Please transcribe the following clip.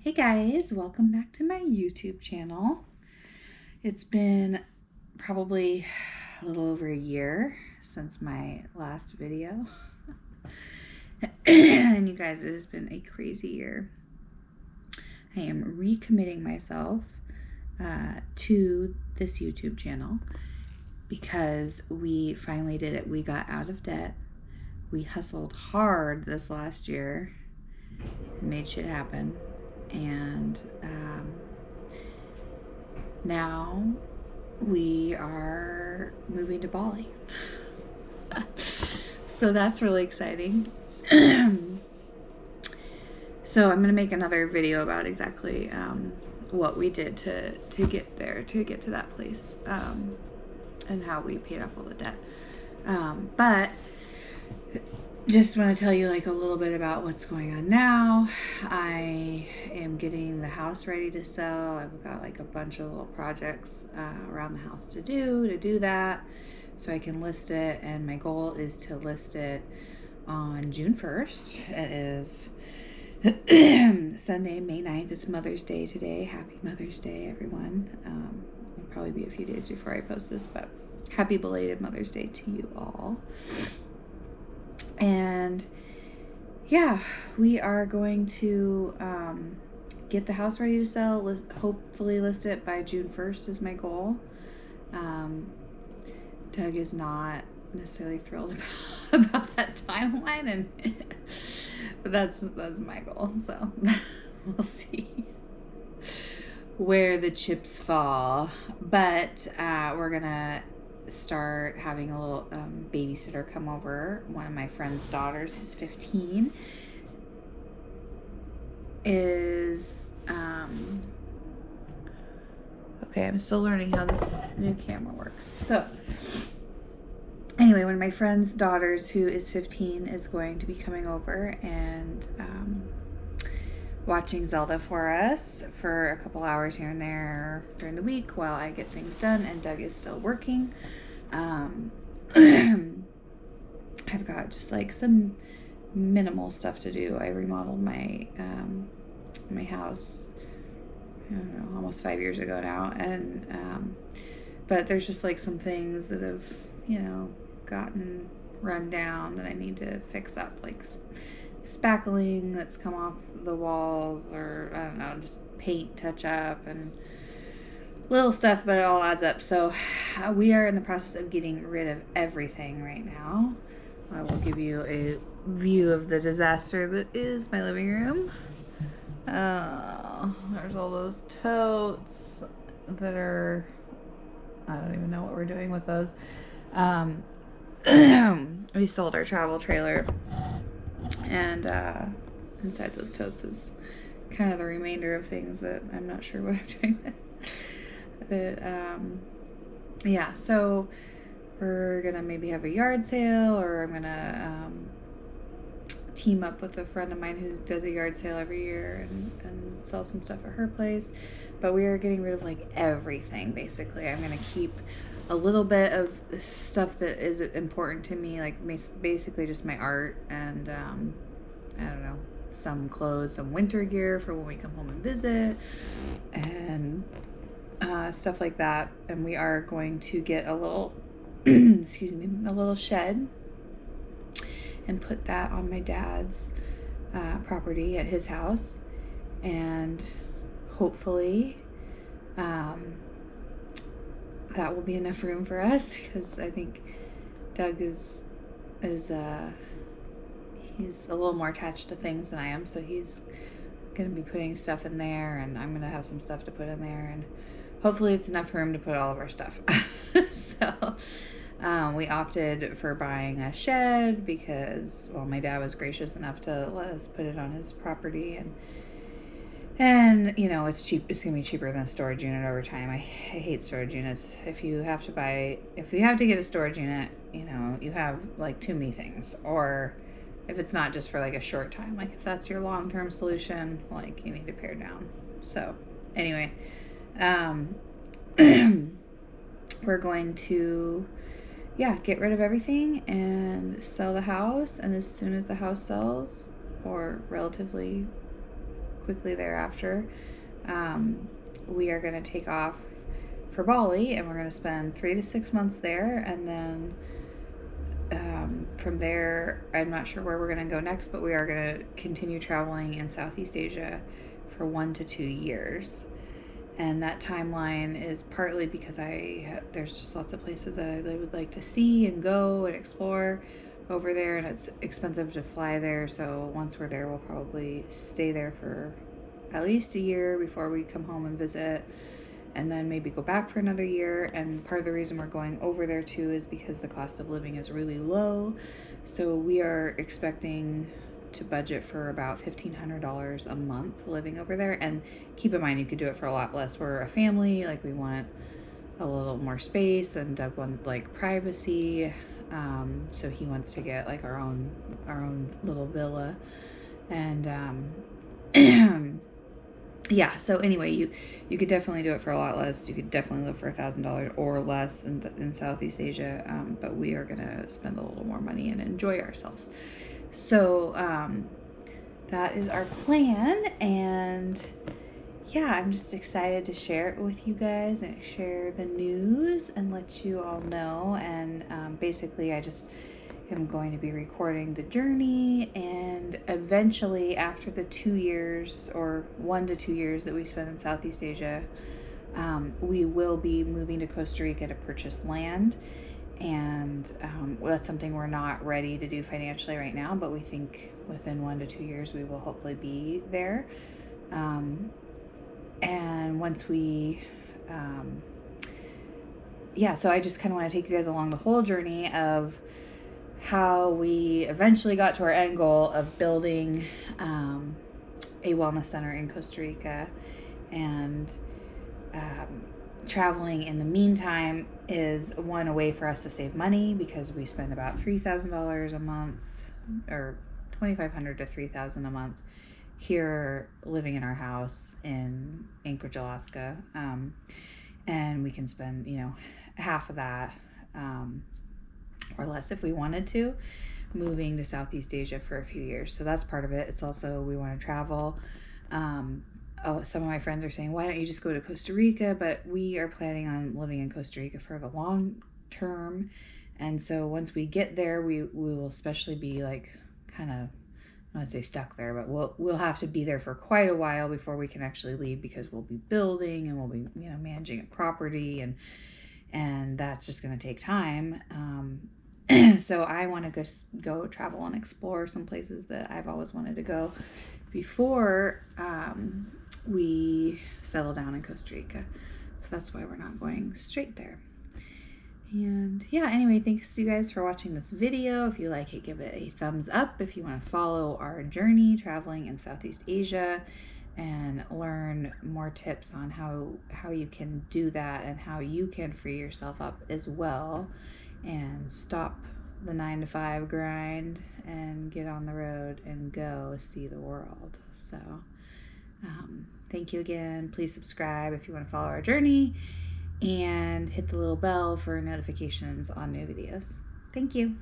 Hey guys, welcome back to my YouTube channel. It's been probably a little over a year since my last video. And you guys, it has been a crazy year. I am recommitting myself to this YouTube channel because we finally did it. We got out of debt. We hustled hard this last year and made shit happen. And now we are moving to Bali. So that's really exciting. So I'm going to make another video about exactly what we did to get there, to get to that place, and how we paid off all the debt. But just want to tell you like a little bit about what's going on now. I am getting the house ready to sell. I've got like a bunch of little projects around the house to do that so I can list it, and my goal is to list it on June 1st. It is Sunday, May 9th. It's Mother's Day today. Happy Mother's Day, everyone. It'll probably be a few days before I post this, but happy belated Mother's Day to you all. And yeah, we are going to get the house ready to sell, hopefully list it by June 1st is my goal. Doug is not necessarily thrilled about that timeline, and but that's my goal, so we'll see where the chips fall. But we're gonna start having a little babysitter come over. One of my friend's daughters, who's 15, is okay, I'm still learning how this new camera works. So anyway, one of my friend's daughters, who is 15, is going to be coming over and watching Zelda for us for a couple hours here and there during the week while I get things done and Doug is still working. I've got just like some minimal stuff to do. I remodeled my my house, I don't know, almost 5 years ago now, and but there's just like some things that have, you know, gotten run down that I need to fix up, like spackling that's come off the walls, or I don't know, just paint touch up and little stuff, but it all adds up. So we are in the process of getting rid of everything right now. I will give you a view of the disaster that is my living room. There's all those totes that are, I don't even know what we're doing with those. We sold our travel trailer, and inside those totes is kind of the remainder of things that I'm not sure what I'm doing with. But yeah, so we're gonna maybe have a yard sale, or I'm gonna team up with a friend of mine who does a yard sale every year and sell some stuff at her place. But we are getting rid of like everything, basically. I'm gonna keep a little bit of stuff that is important to me, like basically just my art and I don't know, some clothes, some winter gear for when we come home and visit, and stuff like that. And we are going to get a little excuse me, a little shed and put that on my dad's property at his house, and hopefully that will be enough room for us, because I think Doug is he's a little more attached to things than I am, so he's gonna be putting stuff in there, and I'm gonna have some stuff to put in there, and hopefully it's enough room to put all of our stuff. So we opted for buying a shed because, well, my dad was gracious enough to let us put it on his property, and you know, it's cheap. It's gonna be cheaper than a storage unit over time. I hate storage units. If you have to get a storage unit, you know, you have like too many things, or if it's not just for like a short time, like if that's your long-term solution, like you need to pare down. So anyway, we're going to get rid of everything and sell the house, and as soon as the house sells, or relatively quickly thereafter, we are going to take off for Bali, and we're going to spend 3 to 6 months there, and then from there, I'm not sure where we're going to go next, but we are going to continue traveling in Southeast Asia for 1 to 2 years. And that timeline is partly because there's just lots of places that I would like to see and go and explore over there, and it's expensive to fly there. So once we're there, we'll probably stay there for at least a year before we come home and visit, and then maybe go back for another year. And part of the reason we're going over there too is because the cost of living is really low. So we are expecting to budget for about $1,500 a month living over there. And keep in mind, you could do it for a lot less. We're a family, like we want a little more space, and Doug wants like privacy. So he wants to get like our own little villa. And yeah, so anyway, you could definitely do it for a lot less. You could definitely live for $1,000 or less in Southeast Asia, but we are gonna spend a little more money and enjoy ourselves. So that is our plan, and yeah, I'm just excited to share it with you guys and share the news and let you all know. And basically, I just am going to be recording the journey, and eventually, after the 2 years or 1 to 2 years that we spend in Southeast Asia, we will be moving to Costa Rica to purchase land. And that's something we're not ready to do financially right now, but we think within 1 to 2 years we will hopefully be there. And once we, so I just kind of want to take you guys along the whole journey of how we eventually got to our end goal of building a wellness center in Costa Rica. And traveling in the meantime is a way for us to save money, because we spend about $3,000 a month, or $2,500 to $3,000 a month here living in our house in Anchorage, Alaska. And we can spend, half of that or less if we wanted to, moving to Southeast Asia for a few years. So that's part of it. It's also, we want to travel. Some of my friends are saying, why don't you just go to Costa Rica? But we are planning on living in Costa Rica for the long term. And so once we get there, we will especially be like kind of, I don't want to say stuck there, but we'll have to be there for quite a while before we can actually leave, because we'll be building and we'll be managing a property, and that's just going to take time. So I want to go travel and explore some places that I've always wanted to go before we settle down in Costa Rica. So that's why we're not going straight there. And yeah, anyway, thanks you guys for watching this video. If you like it, give it a thumbs up. If you want to follow our journey traveling in Southeast Asia and learn more tips on how you can do that and how you can free yourself up as well and stop the 9-to-5 grind and get on the road and go see the world. So thank you again. Please subscribe if you want to follow our journey, and hit the little bell for notifications on new videos. Thank you.